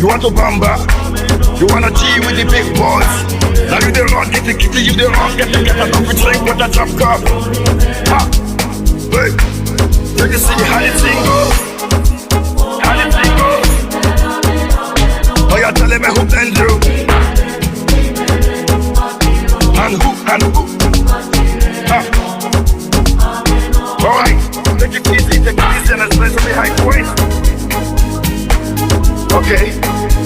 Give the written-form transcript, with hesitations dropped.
You want to bamba? You wanna G with the big boys? Now you the wrong, get the kitty, you the wrong, get a coffee drink with a drop cup. Ha! Wait, you can see how the thing goes. How the thing goes. Oh, you're telling me who and you. And who, ha! Alright, take it easy and let's play some behind waist. Okay.